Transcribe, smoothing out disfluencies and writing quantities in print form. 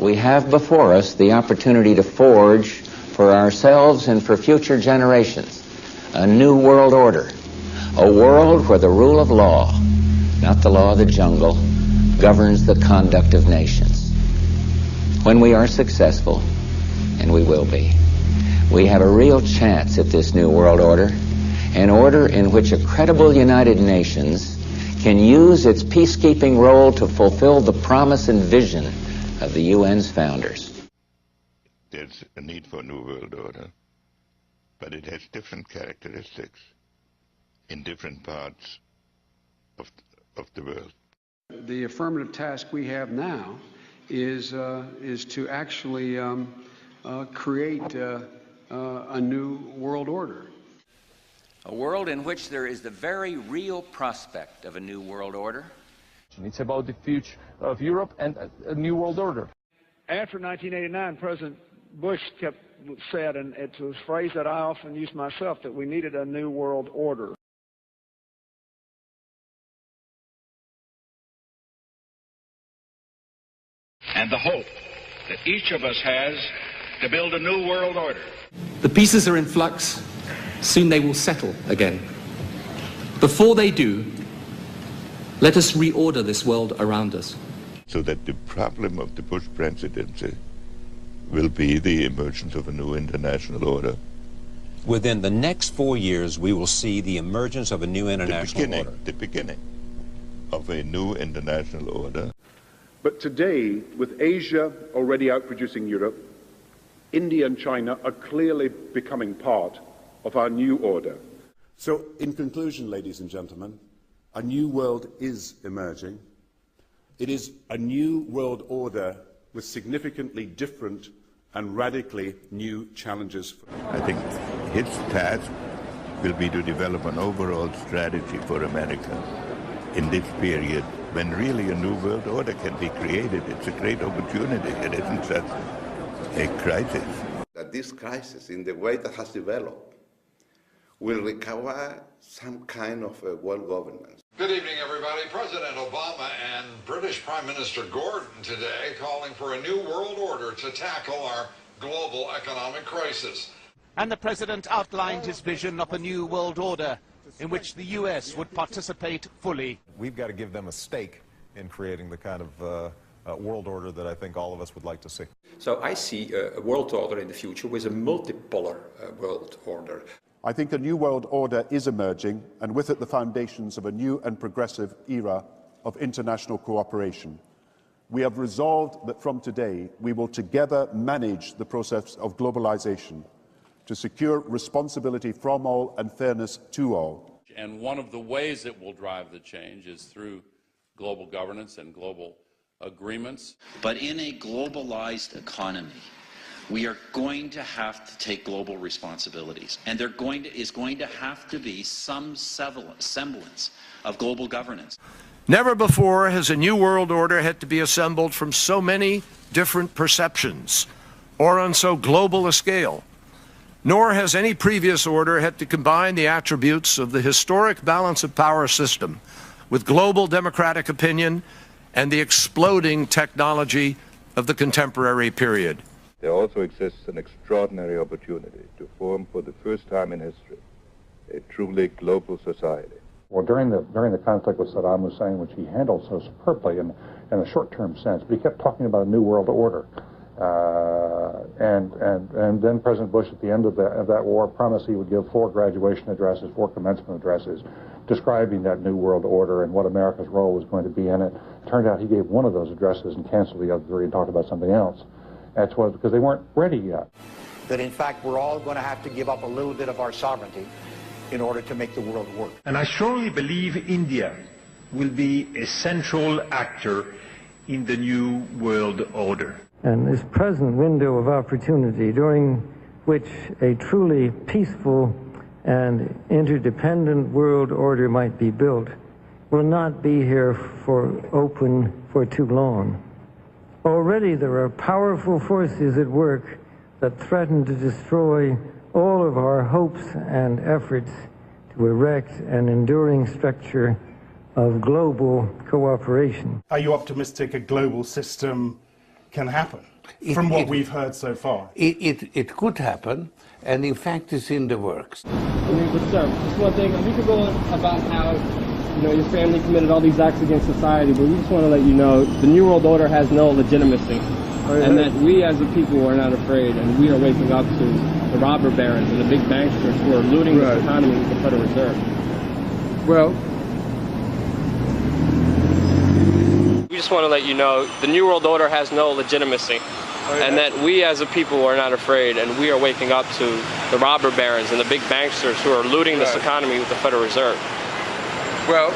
we have before us the opportunity to forge for ourselves and for future generations a new world order, a world where the rule of law, not the law of the jungle, governs the conduct of nations. When we are successful, and we will be, we have a real chance at this new world order, an order in which a credible United Nations can use its peacekeeping role to fulfill the promise and vision of the UN's founders. There's a need for a new world order, but it has different characteristics in different parts of the world. The affirmative task we have now is to actually create a new world order. A world in which there is the very real prospect of a new world order. It's about the future of Europe and a new world order. After 1989, President Bush said, and it's a phrase that I often use myself, that we needed a new world order. And the hope that each of us has to build a new world order. The pieces are in flux. Soon they will settle again. Before they do, let us reorder this world around us. So that the problem of the Bush presidency will be the emergence of a new international order. Within the next 4 years, we will see the emergence of a new international order. The beginning of a new international order. But today, with Asia already outproducing Europe, India and China are clearly becoming part of our new order. So, in conclusion, ladies and gentlemen, a new world is emerging. It is a new world order with significantly different and radically new challenges. I think his task will be to develop an overall strategy for America in this period when really a new world order can be created. It's a great opportunity. It isn't just a crisis. That this crisis, in the way that has developed, will require some kind of a world governance. Good evening, everybody. President Obama and British Prime Minister Gordon today calling for a new world order to tackle our global economic crisis. And the president outlined his vision of a new world order in which the U.S. would participate fully. We've got to give them a stake in creating the kind of world order that I think all of us would like to see. So I see a world order in the future with a multipolar world order. I think a new world order is emerging, and with it the foundations of a new and progressive era of international cooperation. We have resolved that from today we will together manage the process of globalization to secure responsibility from all and fairness to all. And one of the ways it will drive the change is through global governance and global agreements. But in a globalized economy, we are going to have to take global responsibilities, and there is going to have to be some semblance of global governance. Never before has a new world order had to be assembled from so many different perceptions or on so global a scale. Nor has any previous order had to combine the attributes of the historic balance of power system with global democratic opinion and the exploding technology of the contemporary period. There also exists an extraordinary opportunity to form for the first time in history a truly global society. Well, during the conflict with Saddam Hussein, which he handled so superbly in a short-term sense, but he kept talking about a new world order. And then President Bush, at the end of that war, promised he would give 4 graduation addresses, 4 commencement addresses, describing that new world order and what America's role was going to be in it. It turned out he gave one of those addresses and canceled the other 3 and talked about something else. That's because they weren't ready yet. That in fact we're all going to have to give up a little bit of our sovereignty in order to make the world work. And I strongly believe India will be a central actor in the new world order. And this present window of opportunity during which a truly peaceful and interdependent world order might be built will not be here for too long. Already there are powerful forces at work that threaten to destroy all of our hopes and efforts to erect an enduring structure of global cooperation. Are you optimistic a global system can happen, from what we've heard so far. It could happen, and in fact it's in the works. But sir, just one thing, we could go on about how your family committed all these acts against society, but we just want to let you know the New World Order has no legitimacy, and that we as a people are not afraid, and we are waking up to the robber barons and the big banksters who are looting this economy with the Federal Reserve. Well, we just want to let you know the New World Order has no legitimacy, and that we as a people are not afraid, and we are waking up to the robber barons and the big banksters who are looting this economy with the Federal Reserve. Well,